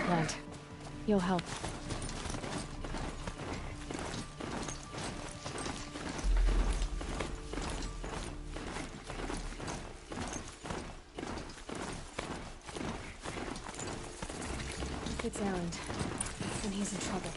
plant. You'll help. It's Erend, and he's in trouble.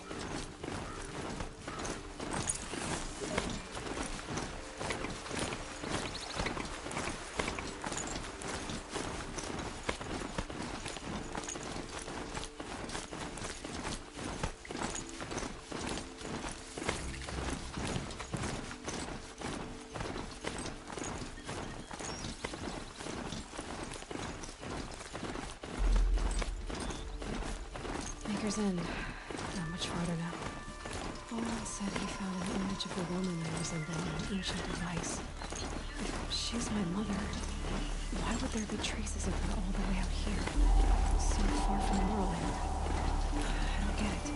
Maker's End. Not much farther now. Owen said he found an image of a woman resembling an ancient device. If she's my mother, why would there be traces of her all the way out here? So far from Morrowind. I don't get it.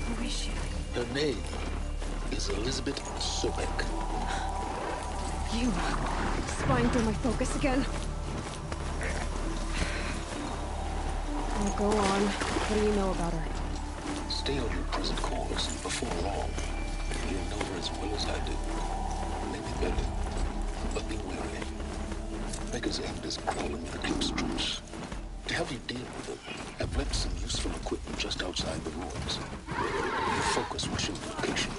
Who is she? Her name is Elizabeth Sobek. You... spying through my focus again? Oh, go on. What do you know about her? Stay on your present course, and before long, you'll know her as well as I do. Maybe better, but be wary. Maker's End is crawling with Eclipse troops. To help you deal with them, I've left some useful equipment just outside the ruins. Your focus will show the location.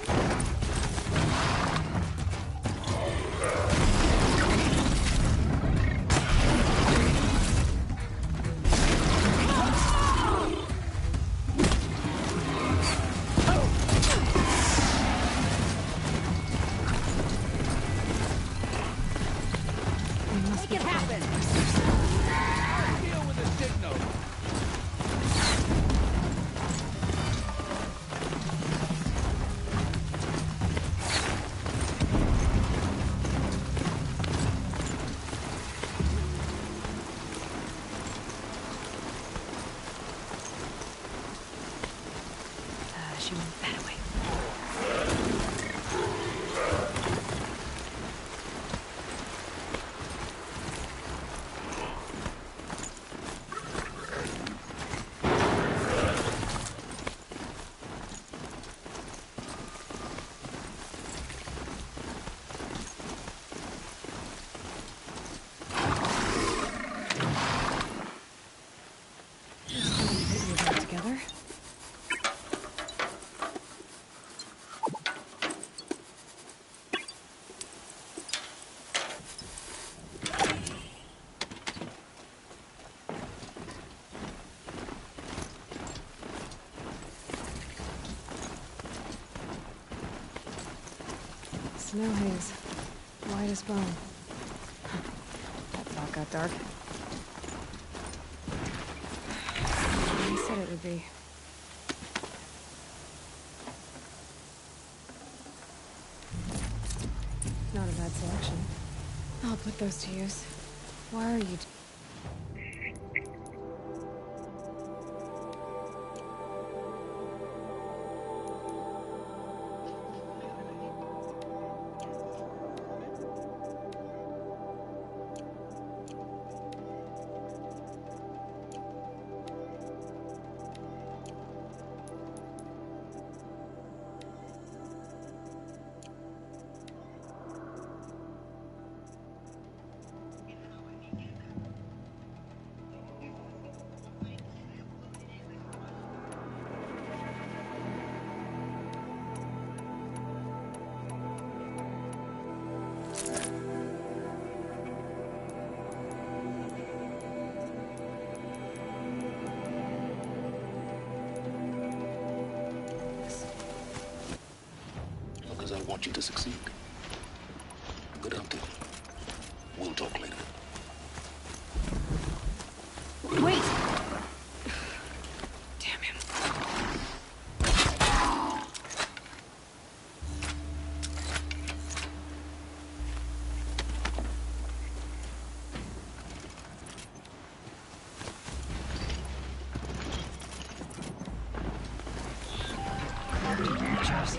She went that way. Together. Snow haze. White as bone. That thought got dark. He said it would be. Not a bad selection. I'll put those to use. Why are you... Because I want you to succeed. Good hunting. We'll talk later. Wait! Damn him. Cheers.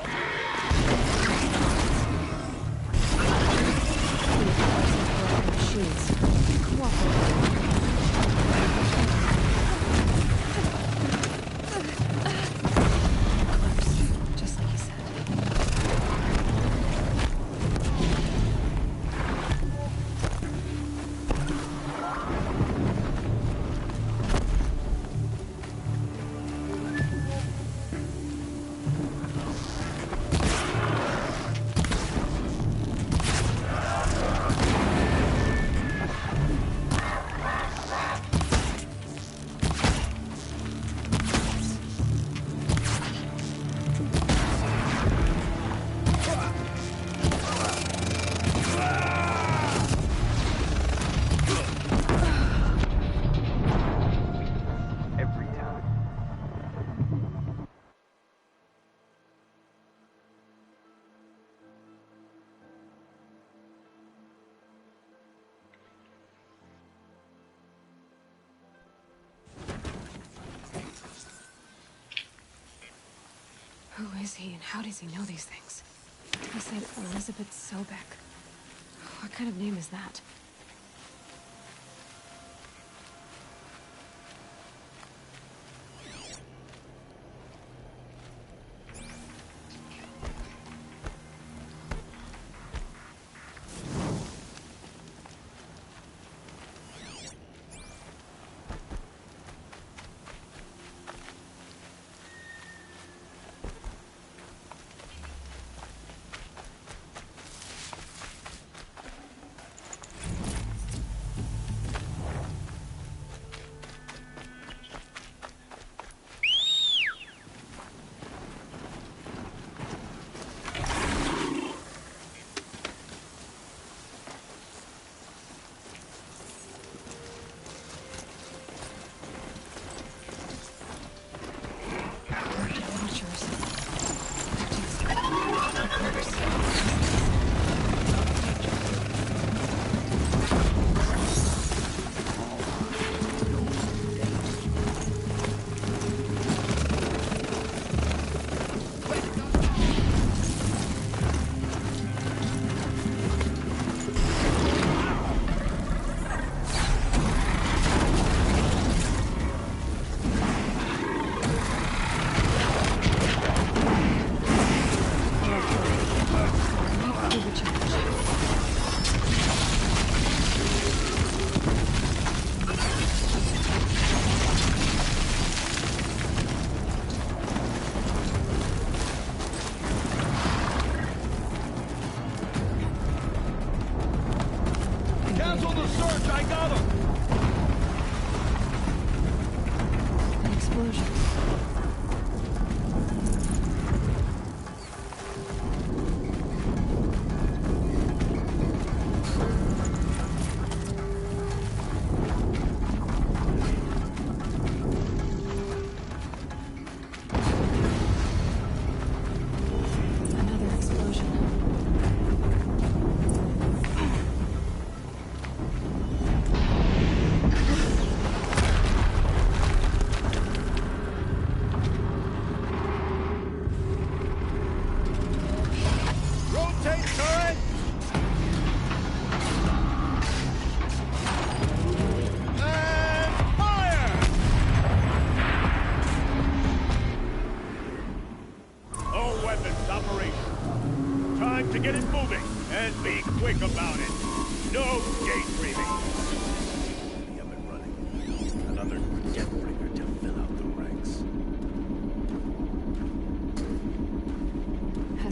is he and how does he know these things? He said Elizabeth Sobek. What kind of name is that?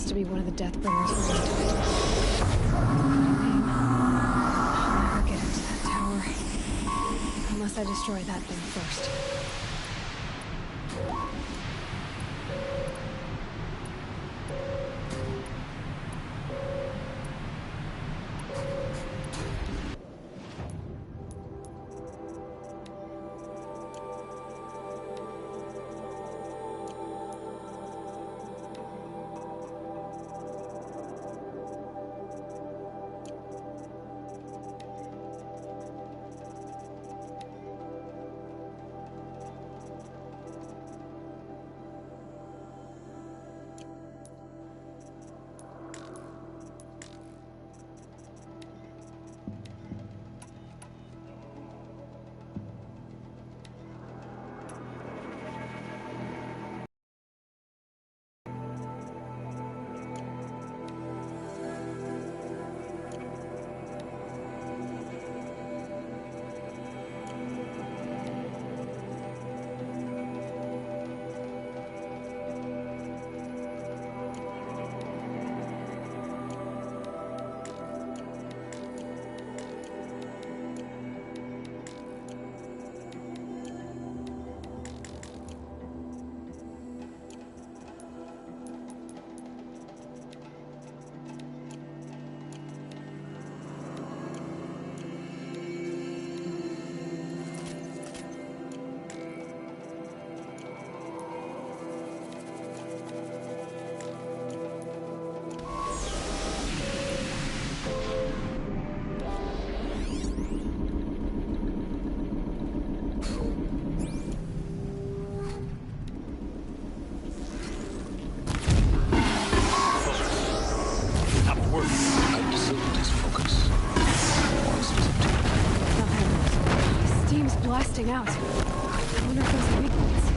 To be one of the Deathbringers related to it. I'll never get into that tower. Unless I destroy that thing first. busting out. I wonder if those are weak points.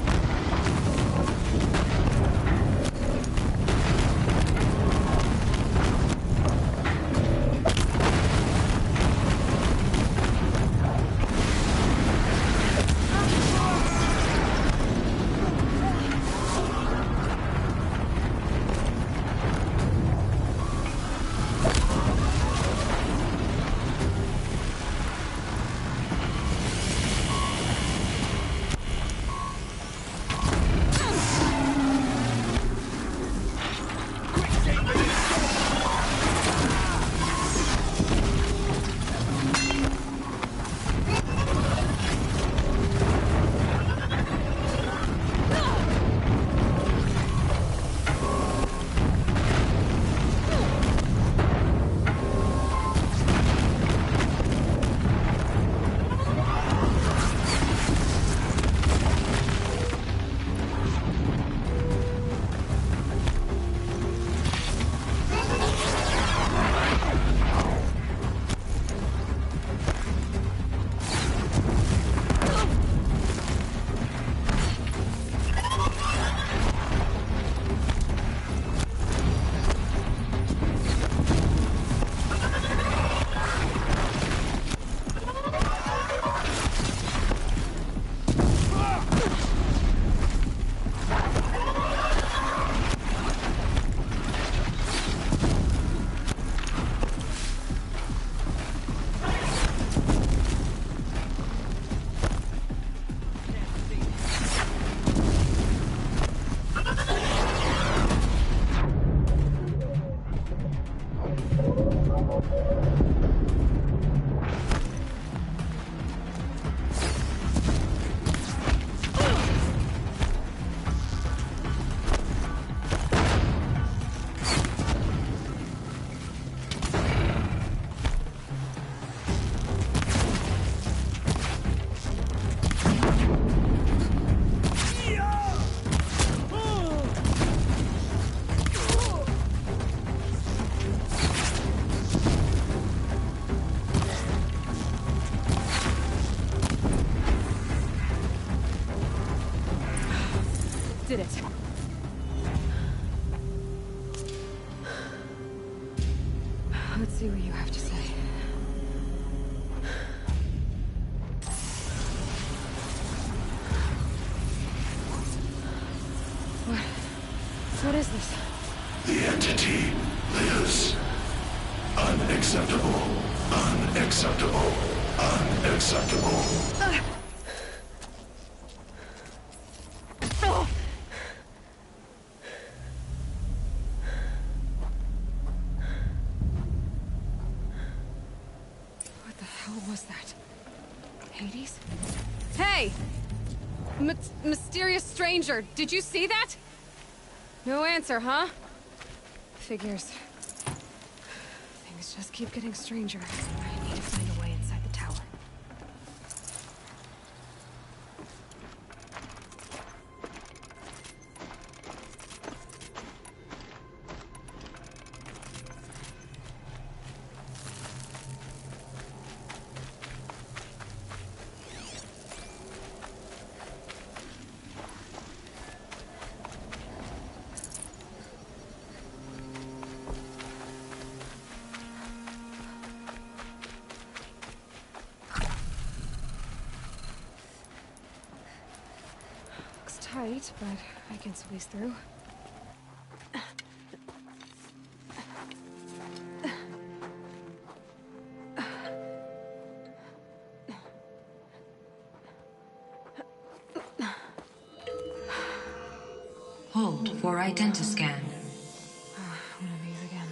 Did it. Let's see what you have to say. What is this? The entity lives. Unacceptable. Unacceptable. Unacceptable. What the hell was that? Hades? Hey! Mysterious stranger, did you see that? No answer, huh? Figures. Things just keep getting stranger. I need to find a way inside the tower. Tight, but I can squeeze through. Hold for identiscan. One of these again.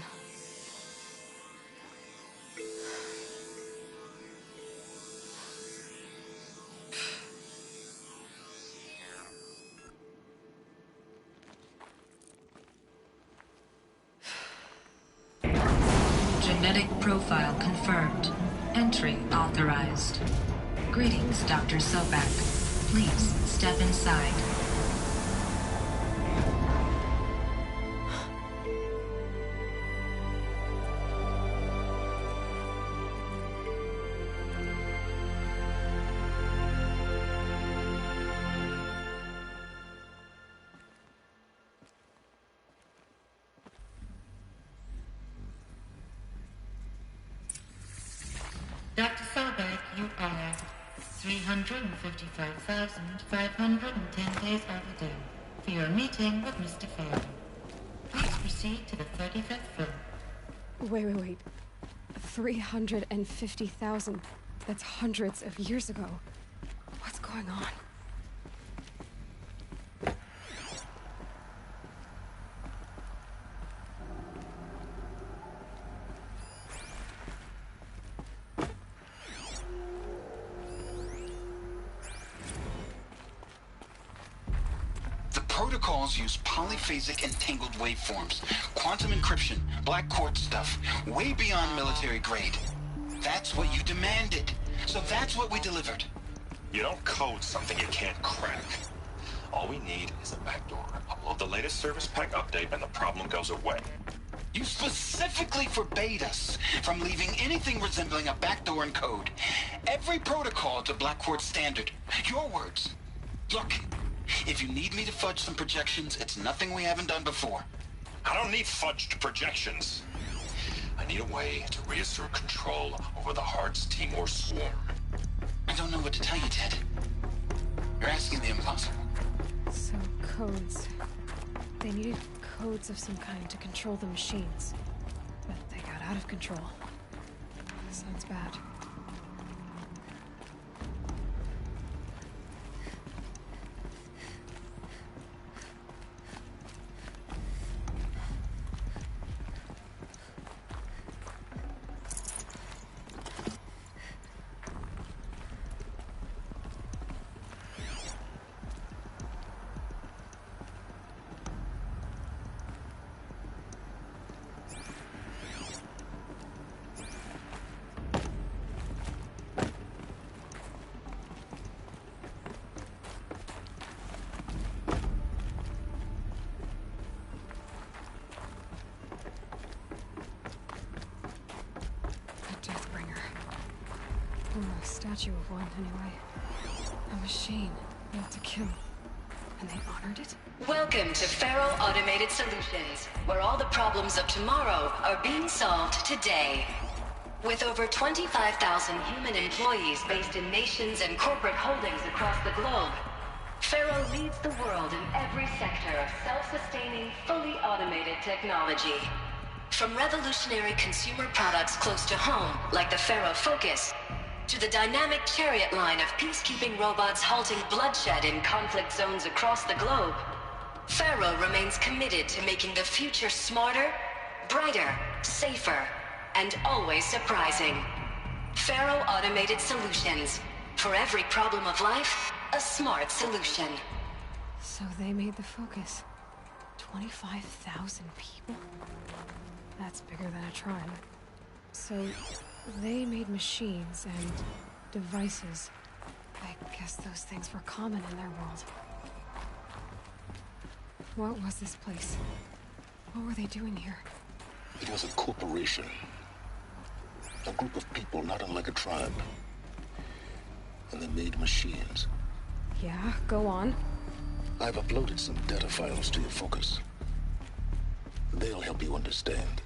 Genetic profile confirmed. Entry authorized. Greetings, Dr. Sobek. Please step inside. Dr. Sobek, you are 355,510 days overdue for your meeting with Mr. Farrell. Please proceed to the 35th floor. Wait. 350,000. That's hundreds of years ago. What's going on? Protocols use polyphasic entangled waveforms, quantum encryption, black quartz stuff, way beyond military grade. That's what you demanded, so that's what we delivered. You don't code something you can't crack. All we need is a backdoor. Upload the latest service pack update and the problem goes away. You specifically forbade us from leaving anything resembling a backdoor in code. Every protocol to Black Quartz standard. Your words. Look, if you need me to fudge some projections, it's nothing we haven't done before. I don't need fudged projections. I need a way to reassert control over the Heart's Timor swarm. I don't know what to tell you, Ted. You're asking the impossible. So, codes. They needed codes of some kind to control the machines. But they got out of control. Sounds bad. A statue of one, anyway. A machine built to kill. And they honored it? Welcome to Faro Automated Solutions, where all the problems of tomorrow are being solved today. With over 25,000 human employees based in nations and corporate holdings across the globe, Faro leads the world in every sector of self-sustaining, fully automated technology. From revolutionary consumer products close to home, like the Faro Focus, to the dynamic Chariot line of peacekeeping robots halting bloodshed in conflict zones across the globe, Faro remains committed to making the future smarter, brighter, safer, and always surprising. Faro Automated Solutions. For every problem of life, a smart solution. So they made the Focus. 25,000 people? That's bigger than a tribe. So they made machines and devices. I guess those things were common in their world. What was this place? What were they doing here? It was a corporation. A group of people not unlike a tribe. And they made machines. Yeah, go on. I've uploaded some data files to your Focus. They'll help you understand.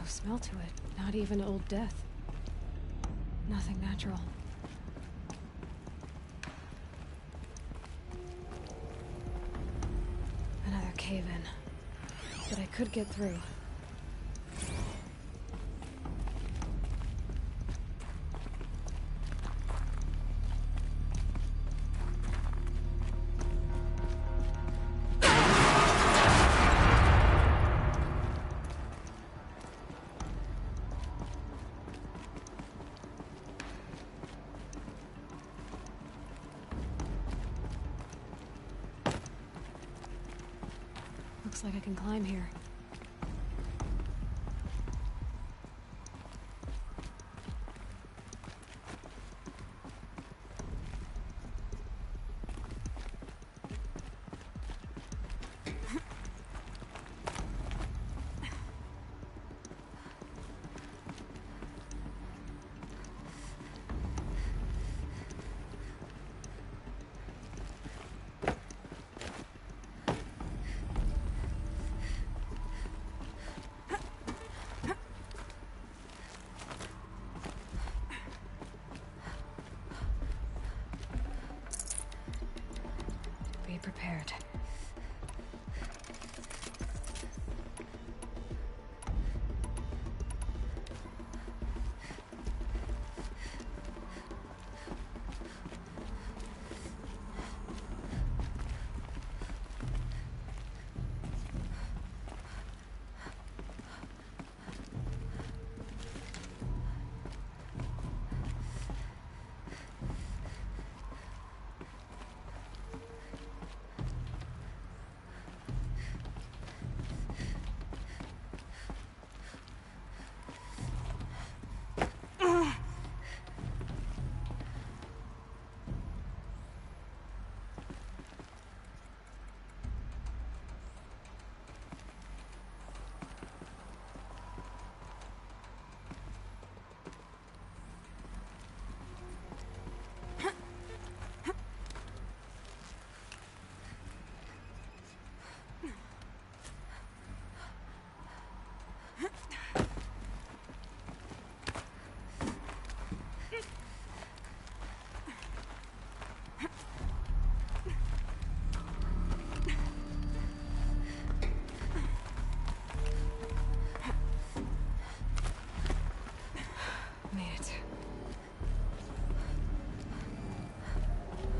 Smell to it. Not even old death. Nothing natural. Another cave-in. But I could get through. Looks like I can climb here. Be prepared.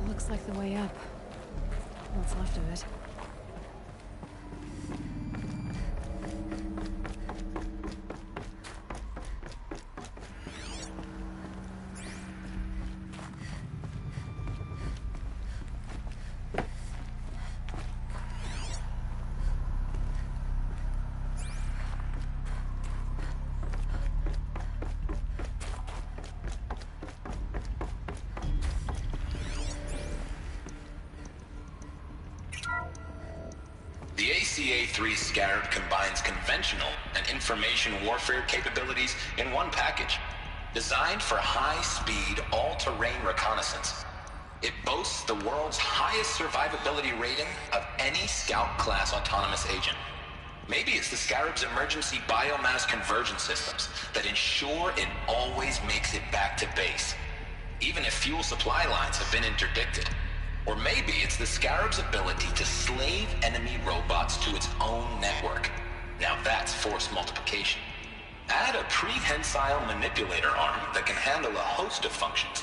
Looks like the way up. What's left of it. The ACA-3 Scarab combines conventional and information warfare capabilities in one package. Designed for high-speed, all-terrain reconnaissance, it boasts the world's highest survivability rating of any Scout-class autonomous agent. Maybe it's the Scarab's emergency biomass conversion systems that ensure it always makes it back to base, even if fuel supply lines have been interdicted. Or maybe it's the Scarab's ability to slave enemy robots to its own network. Now that's force multiplication. Add a prehensile manipulator arm that can handle a host of functions,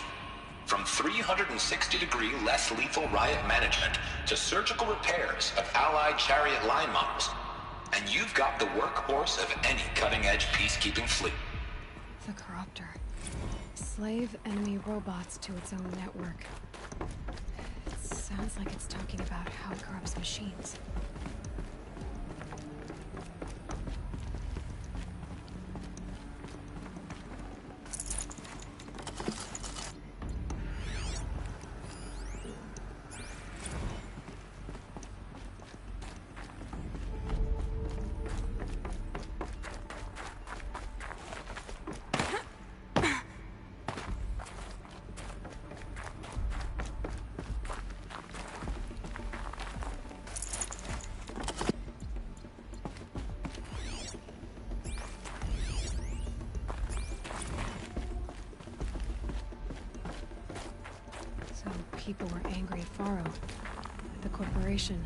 from 360-degree less lethal riot management to surgical repairs of Allied chariot line models. And you've got the workhorse of any cutting-edge peacekeeping fleet. The Corruptor. Slave enemy robots to its own network. Sounds like it's talking about how it corrupts machines. People were angry at Faro, at the corporation.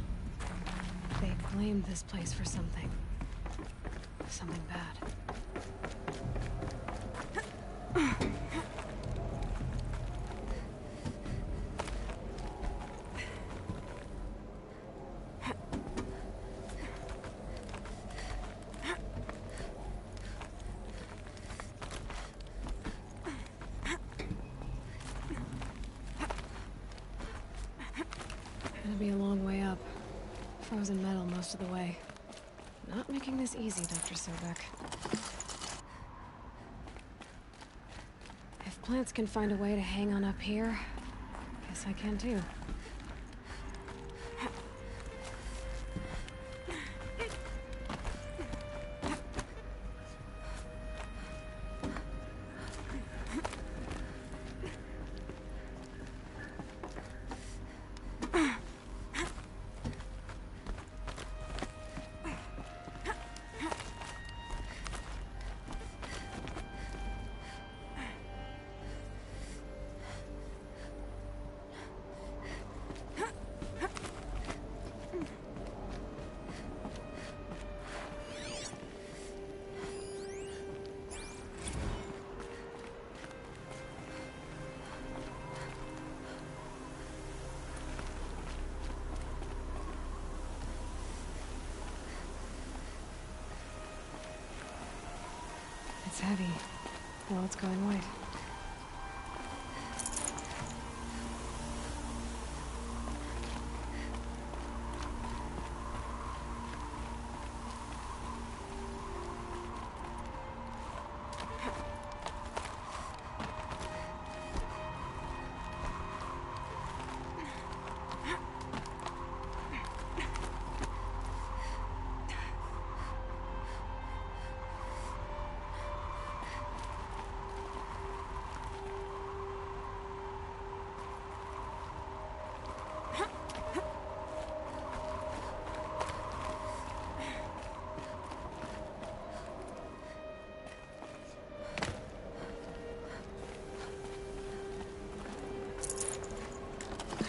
They blamed this place for something. Something bad. It'll be a long way up. Frozen metal most of the way. Not making this easy, Dr. Sobek. If plants can find a way to hang on up here, guess I can too. It's heavy. Well, it's going white.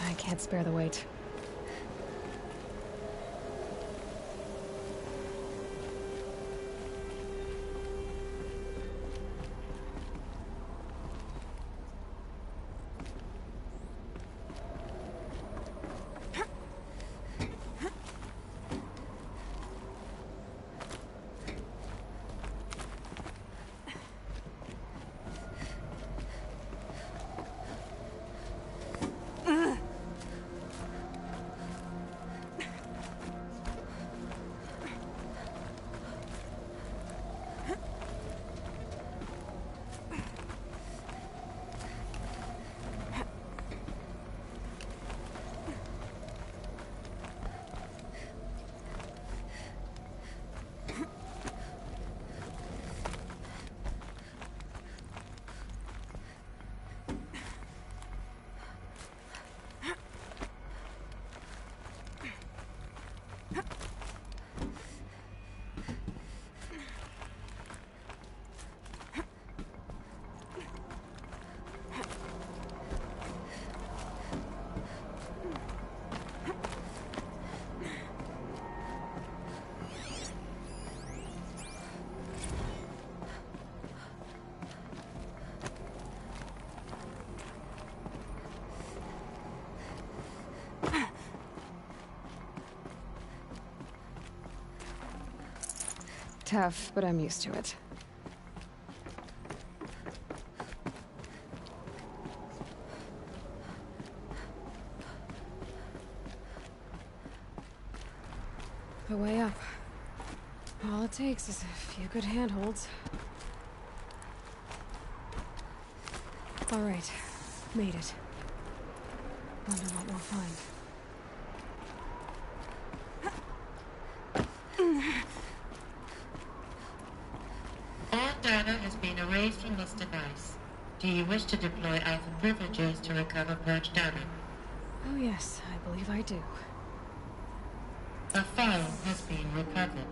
I can't spare the weight. Tough, but I'm used to it. The way up. All it takes is a few good handholds. All right, made it. Wonder what we'll find. All data has been erased from this device. Do you wish to deploy Alpha privileges to recover purged data? Oh yes, I believe I do. A file has been recovered.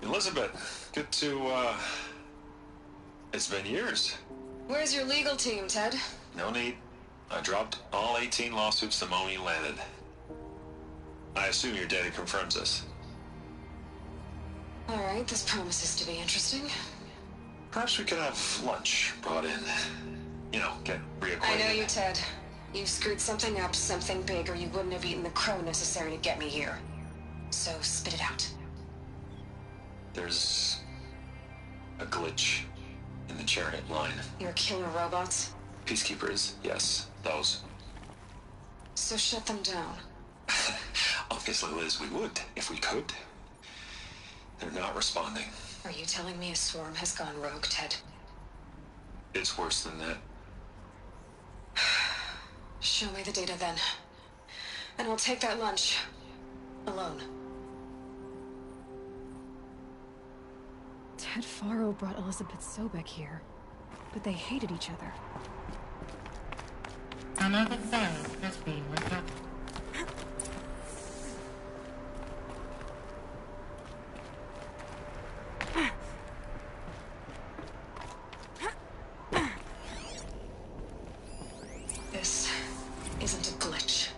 Elizabeth, good to, it's been years. Where's your legal team, Ted? No need. I dropped all 18 lawsuits the moment you landed. I assume your data confirms this. All right, this promises to be interesting. Perhaps we could have lunch brought in. You know, get reacquainted. I know you, Ted. You screwed something up, something big, or you wouldn't have eaten the crow necessary to get me here. So spit it out. There's A glitch in the chariot line. Your killer robots? Peacekeepers, yes, those. So shut them down. Obviously, Liz, we would, if we could. They're not responding. Are you telling me a swarm has gone rogue, Ted? It's worse than that. Show me the data then. And I'll take that lunch. Alone. Ted Faro brought Elizabeth Sobek here, but they hated each other. Another phone has been recovered. This isn't a glitch.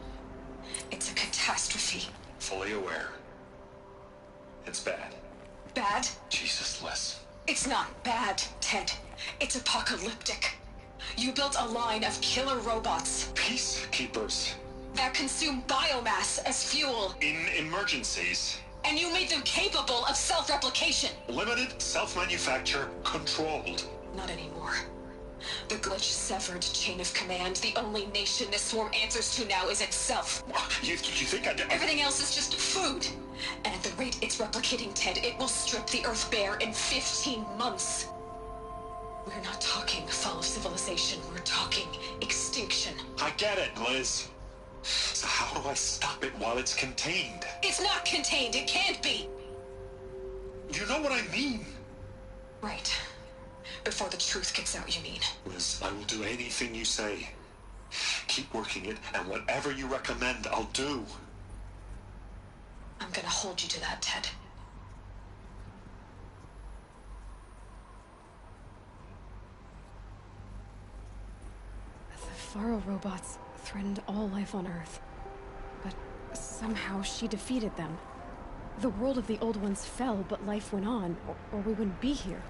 It's a catastrophe. Fully aware. It's bad. Bad? Jesus, Liz. It's not bad, Ted. It's apocalyptic. You built a line of killer robots Peacekeepers. that consume biomass as fuel, In emergencies. and you made them capable of self-replication. Limited, self-manufacture, controlled. Not anymore. The glitch severed chain of command. The only nation this swarm answers to now is itself. You think I'd... Everything else is just food. And at the rate it's replicating, Ted, it will strip the Earth bare in 15 months. We're not talking fall of civilization. We're talking extinction. I get it, Liz. So how do I stop it while it's contained? It's not contained. It can't be. You know what I mean? Right. Before the truth gets out, you mean? Liz, I will do anything you say. Keep working it, and whatever you recommend, I'll do. I'm gonna hold you to that, Ted. The Faro robots threatened all life on Earth. But somehow she defeated them. The world of the old ones fell, but life went on, or we wouldn't be here.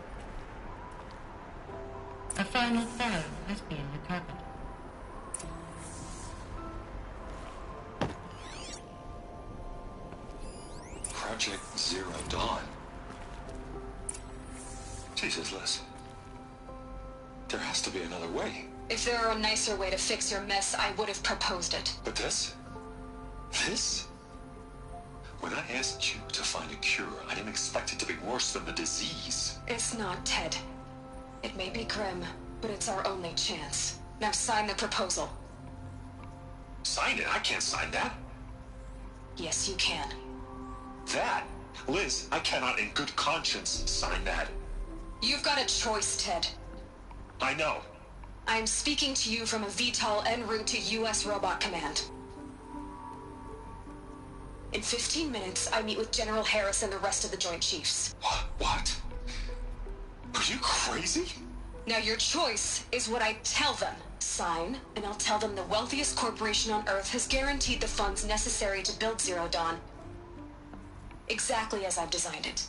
A final phone has been recovered. Project Zero Dawn. Jesus, Liz. There has to be another way. If there were a nicer way to fix your mess, I would have proposed it. But this? This? When I asked you to find a cure, I didn't expect it to be worse than the disease. It's not, Ted. It may be grim, but it's our only chance. Now sign the proposal. Sign it? I can't sign that. Yes, you can. That? Liz, I cannot in good conscience sign that. You've got a choice, Ted. I know. I'm speaking to you from a VTOL en route to U.S. Robot Command. In 15 minutes, I meet with General Harris and the rest of the Joint Chiefs. What? Are you crazy? Now your choice is what I tell them. Sign, and I'll tell them the wealthiest corporation on Earth has guaranteed the funds necessary to build Zero Dawn. Exactly as I've designed it.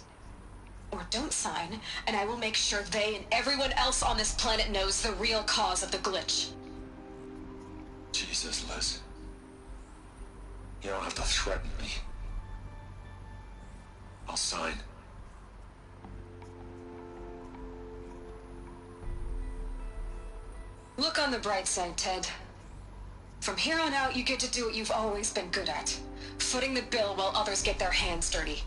Or don't sign, and I will make sure they and everyone else on this planet knows the real cause of the glitch. Jesus, Liz. You don't have to threaten me. I'll sign. Look on the bright side, Ted. From here on out, you get to do what you've always been good at. Footing the bill while others get their hands dirty.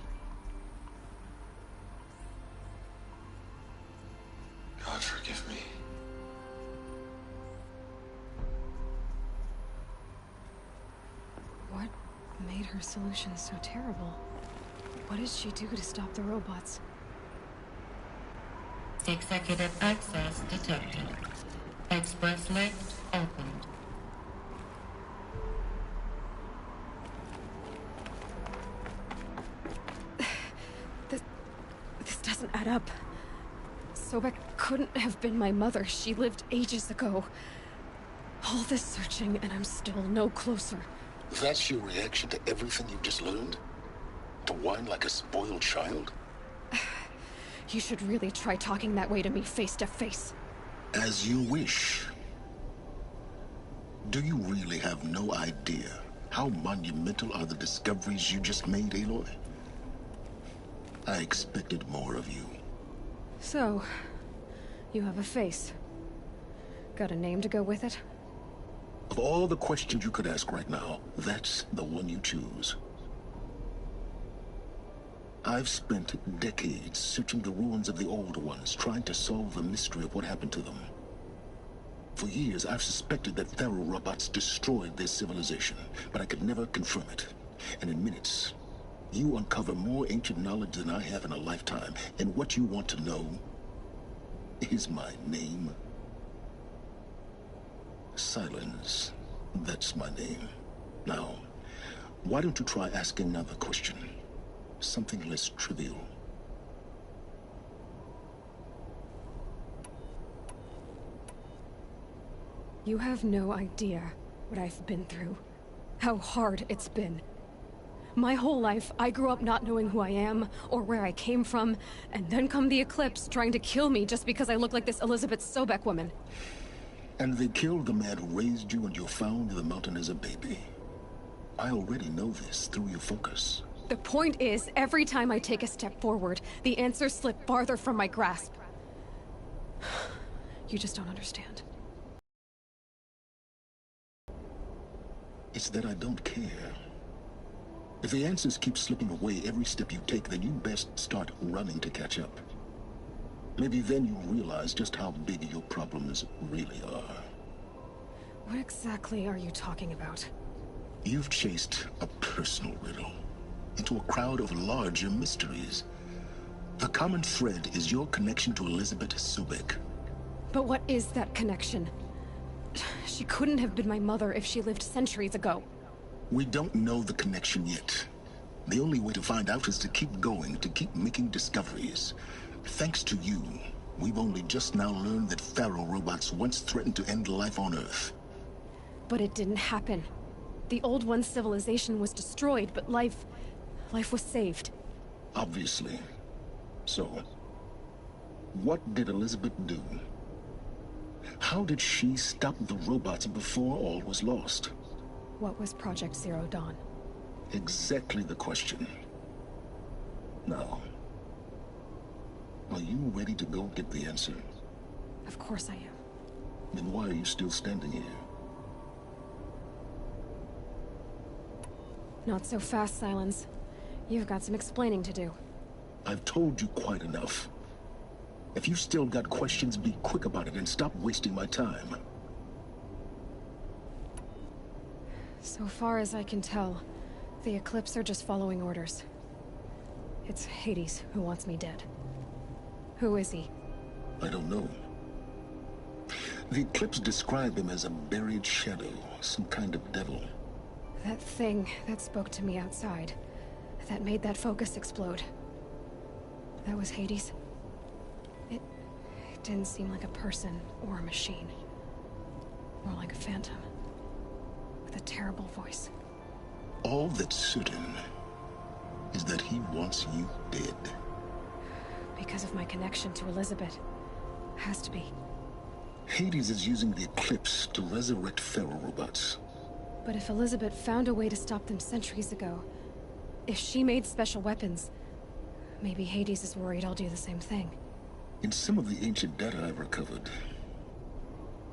God forgive me. What made her solution so terrible? What did she do to stop the robots? Executive access detected. Express lift opened. This doesn't add up. Sobek couldn't have been my mother. She lived ages ago. All this searching, and I'm still no closer. That's your reaction to everything you've just learned? To whine like a spoiled child? You should really try talking that way to me face to face. As you wish. Do you really have no idea how monumental are the discoveries you just made, Aloy? I expected more of you. So, you have a face. Got a name to go with it? Of all the questions you could ask right now, that's the one you choose. I've spent decades searching the ruins of the old ones, trying to solve the mystery of what happened to them. For years, I've suspected that Faro robots destroyed their civilization, but I could never confirm it. And in minutes, you uncover more ancient knowledge than I have in a lifetime, and what you want to know is my name. Silence. That's my name. Now, why don't you try asking another question? Something less trivial. You have no idea what I've been through. How hard it's been. My whole life, I grew up not knowing who I am, or where I came from, and then come the Eclipse trying to kill me just because I look like this Elizabeth Sobek woman. And they killed the man who raised you and you found in the mountain as a baby. I already know this through your focus. The point is, every time I take a step forward, the answers slip farther from my grasp. You just don't understand. It's that I don't care. If the answers keep slipping away every step you take, then you best start running to catch up. Maybe then you'll realize just how big your problems really are. What exactly are you talking about? You've chased a personal riddle into a crowd of larger mysteries. The common thread is your connection to Elizabeth Sobek. But what is that connection? She couldn't have been my mother if she lived centuries ago. We don't know the connection yet. The only way to find out is to keep going, to keep making discoveries. Thanks to you, we've only just now learned that Faro robots once threatened to end life on Earth. But it didn't happen. The Old One's civilization was destroyed, but life was saved. Obviously. So, what did Elizabeth do? How did she stop the robots before all was lost? What was Project Zero Dawn? Exactly the question. Now, are you ready to go get the answer? Of course I am. Then why are you still standing here? Not so fast, Silence. You've got some explaining to do. I've told you quite enough. If you still got questions, be quick about it and stop wasting my time. So far as I can tell, the Eclipse are just following orders. It's Hades who wants me dead. Who is he? I don't know. The Eclipse described him as a buried shadow, some kind of devil. That thing that spoke to me outside, that made that focus explode. That was Hades? It didn't seem like a person or a machine. More like a phantom. With a terrible voice. All that's certain is that he wants you dead. Because of my connection to Elizabeth. Has to be. Hades is using the Eclipse to resurrect Faro robots. But if Elizabeth found a way to stop them centuries ago, if she made special weapons, maybe Hades is worried I'll do the same thing. In some of the ancient data I've recovered,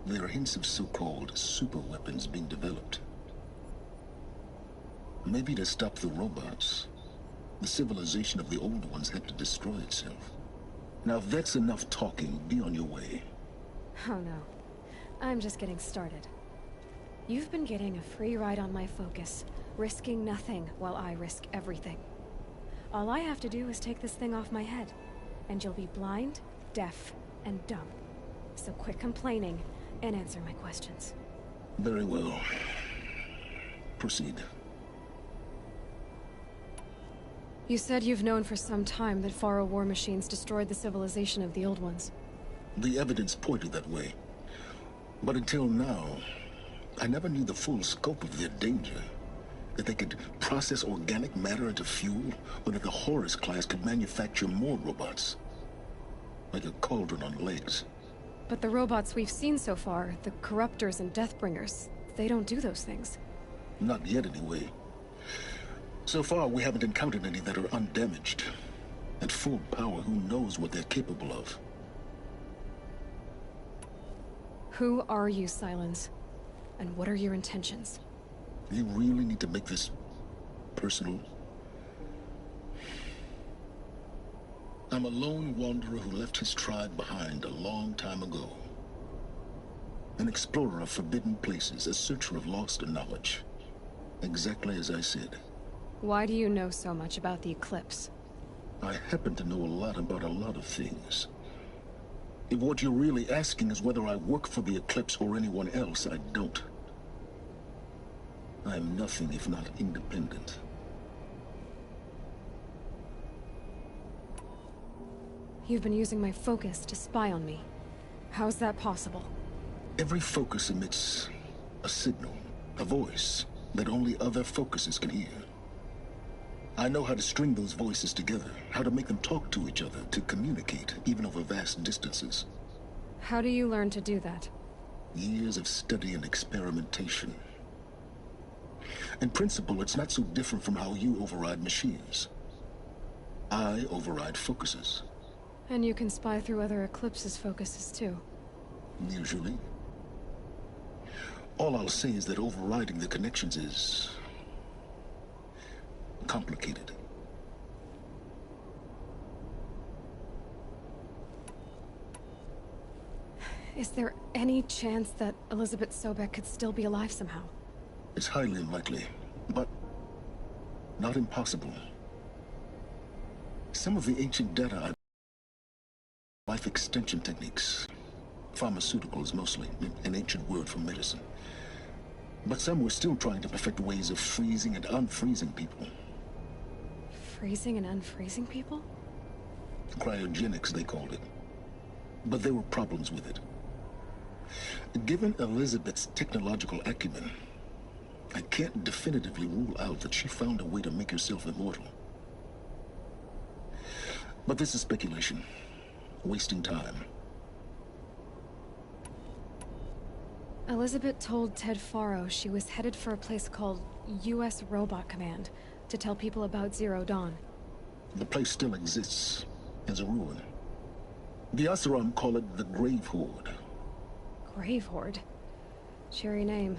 there are hints of so-called super weapons being developed. Maybe to stop the robots, the civilization of the old ones had to destroy itself. Now if that's enough talking, be on your way. Oh no. I'm just getting started. You've been getting a free ride on my focus, risking nothing while I risk everything. All I have to do is take this thing off my head, and you'll be blind, deaf, and dumb. So quit complaining and answer my questions. Very well. Proceed. You said you've known for some time that Faro war machines destroyed the civilization of the old ones. The evidence pointed that way. But until now, I never knew the full scope of their danger. That they could process organic matter into fuel, or that the Horus class could manufacture more robots. Like a cauldron on legs. But the robots we've seen so far, the Corruptors and Deathbringers, they don't do those things. Not yet, anyway. So far, we haven't encountered any that are undamaged. At full power, who knows what they're capable of? Who are you, Silence? And what are your intentions? You really need to make this personal? I'm a lone wanderer who left his tribe behind a long time ago. An explorer of forbidden places, a searcher of lost knowledge. Exactly as I said. Why do you know so much about the Eclipse? I happen to know a lot about a lot of things. If what you're really asking is whether I work for the Eclipse or anyone else, I don't. I am nothing if not independent. You've been using my focus to spy on me. How's that possible? Every focus emits a signal, a voice, that only other focuses can hear. I know how to string those voices together, how to make them talk to each other, to communicate, even over vast distances. How do you learn to do that? Years of study and experimentation. In principle, it's not so different from how you override machines. I override focuses. And you can spy through other Eclipse's focuses too. Usually. All I'll say is that overriding the connections is complicated. Is there any chance that Elizabeth Sobek could still be alive somehow? It's highly unlikely, but not impossible. Some of the ancient data life extension techniques. Pharmaceuticals, mostly. An ancient word for medicine. But some were still trying to perfect ways of freezing and unfreezing people. Freezing and unfreezing people? Cryogenics, they called it. But there were problems with it. Given Elizabeth's technological acumen, I can't definitively rule out that she found a way to make herself immortal. But this is speculation. Wasting time. Elizabeth told Ted Faro she was headed for a place called U.S. Robot Command to tell people about Zero Dawn. The place still exists as a ruin. The Oseram call it the Grave Horde. Grave Horde? Cheery name.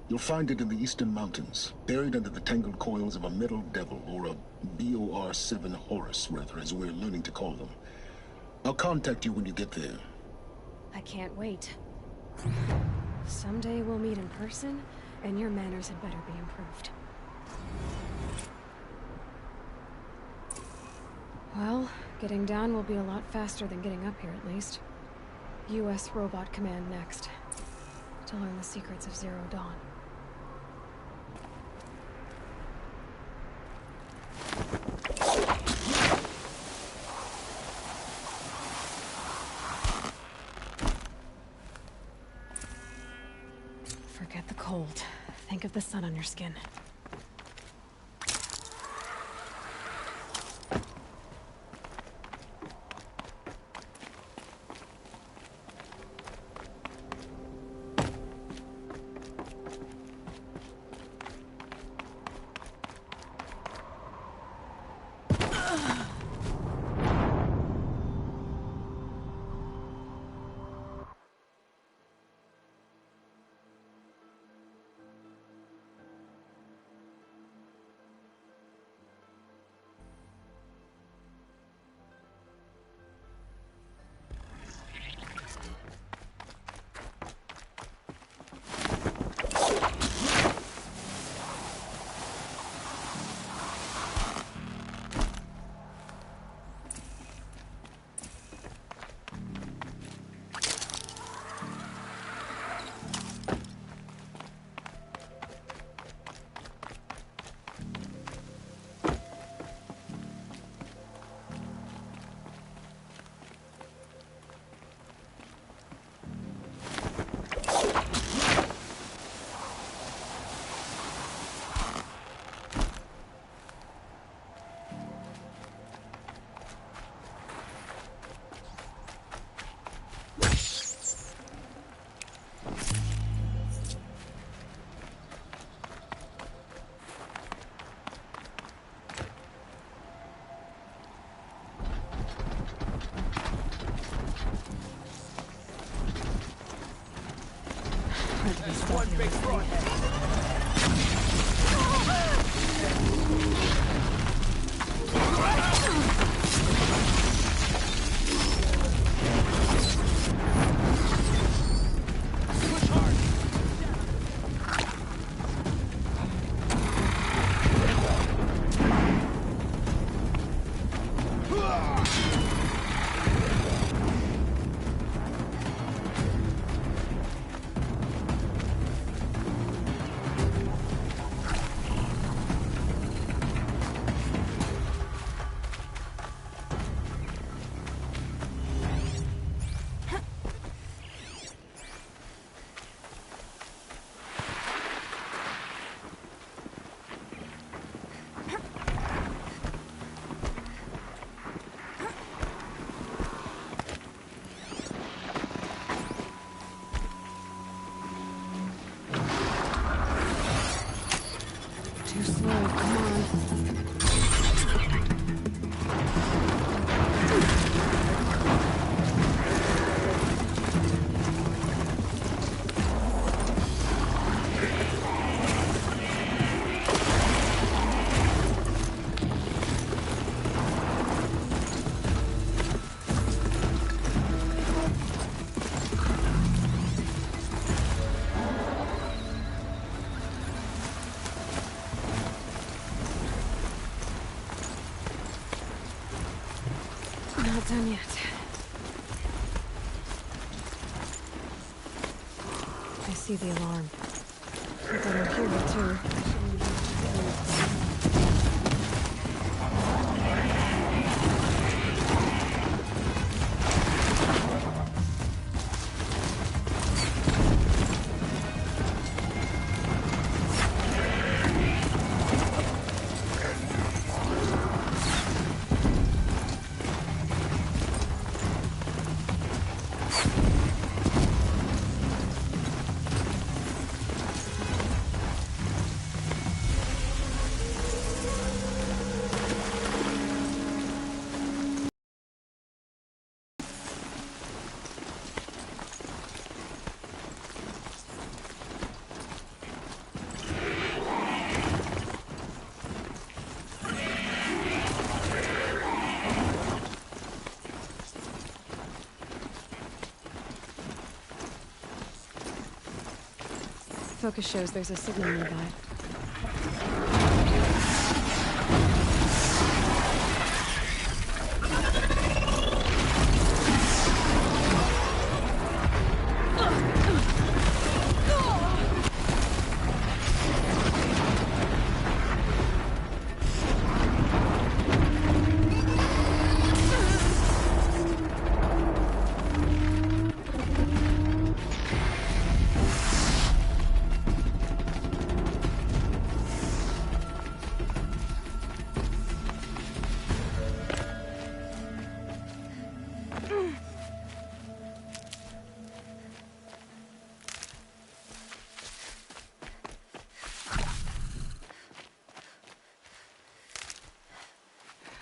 You'll find it in the Eastern Mountains, buried under the tangled coils of a Metal Devil, or a BOR-7 Horus, rather, as we're learning to call them. I'll contact you when you get there. I can't wait. Someday we'll meet in person, and your manners had better be improved. Well, getting down will be a lot faster than getting up here, at least. U.S. Robot Command next, to learn the secrets of Zero Dawn. Forget the cold. Think of the sun on your skin. ridiculous thing. Too slow, come on. Not done yet. I see the alarm. But I don't hear it too. Focus shows there's a signal nearby.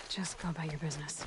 Just go about your business.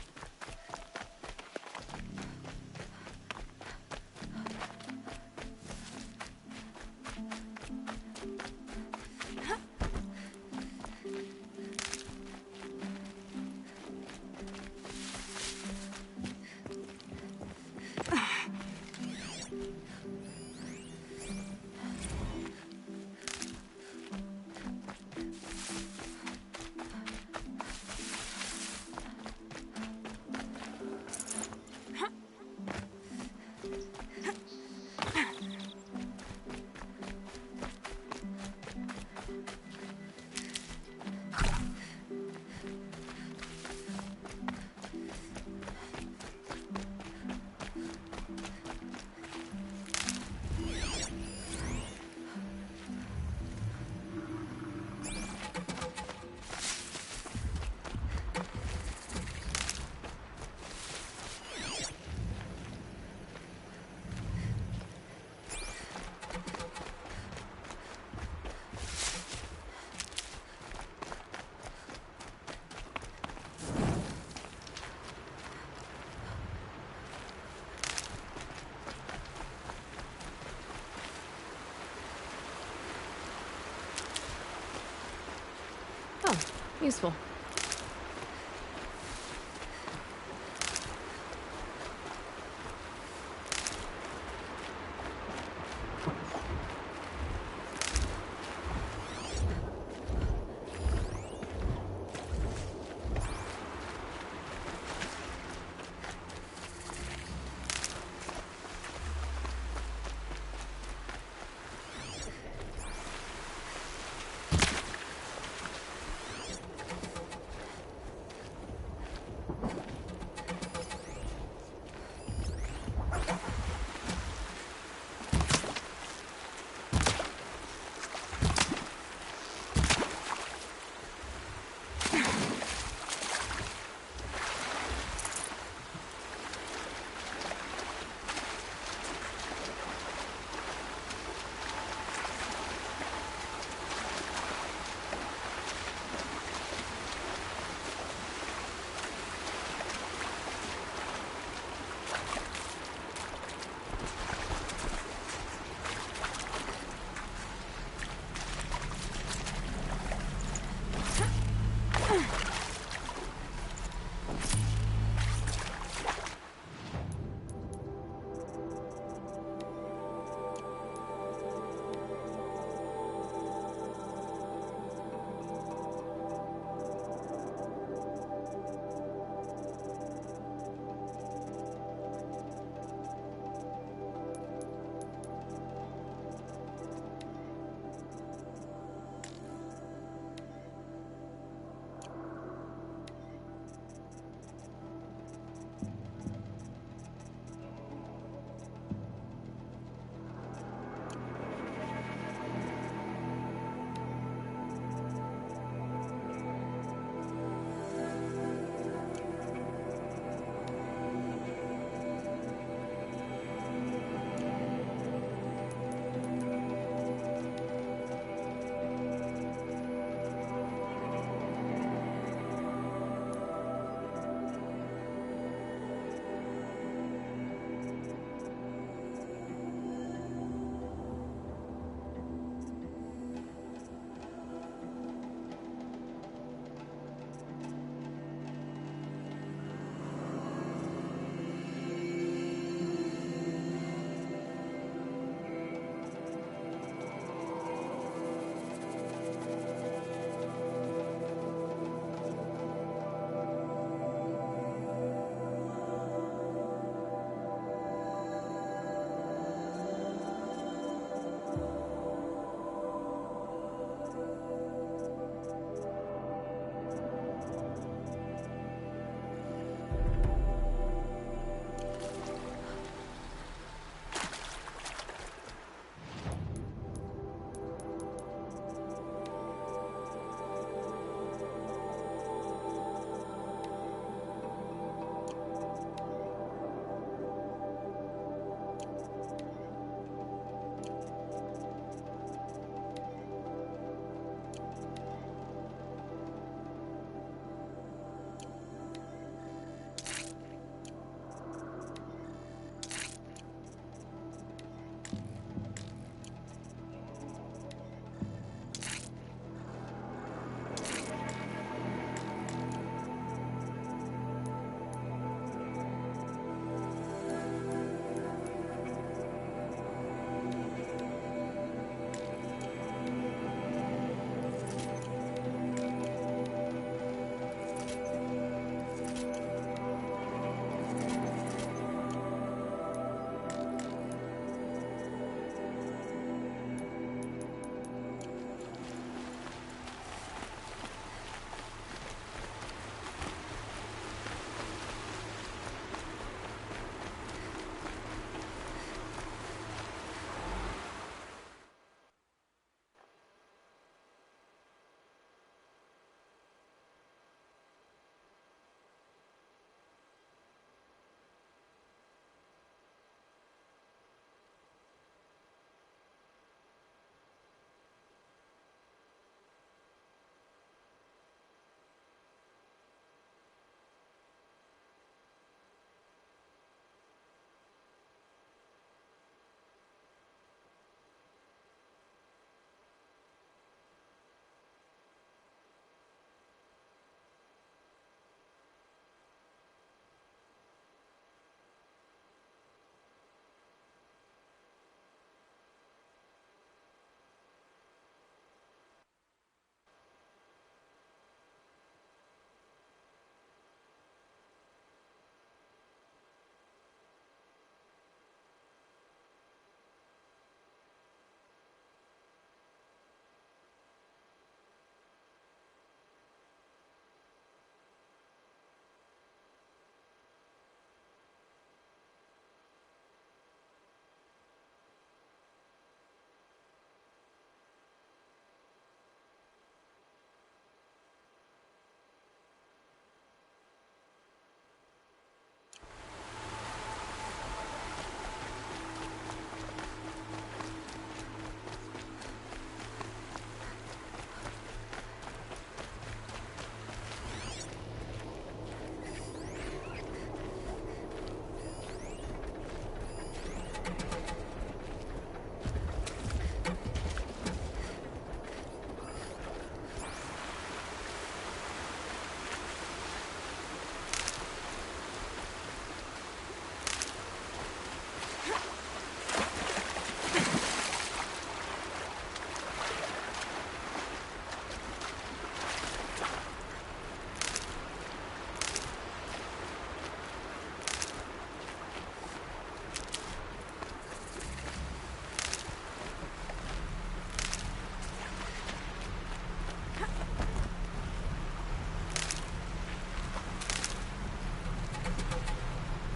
Useful.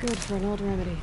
Good for an old remedy.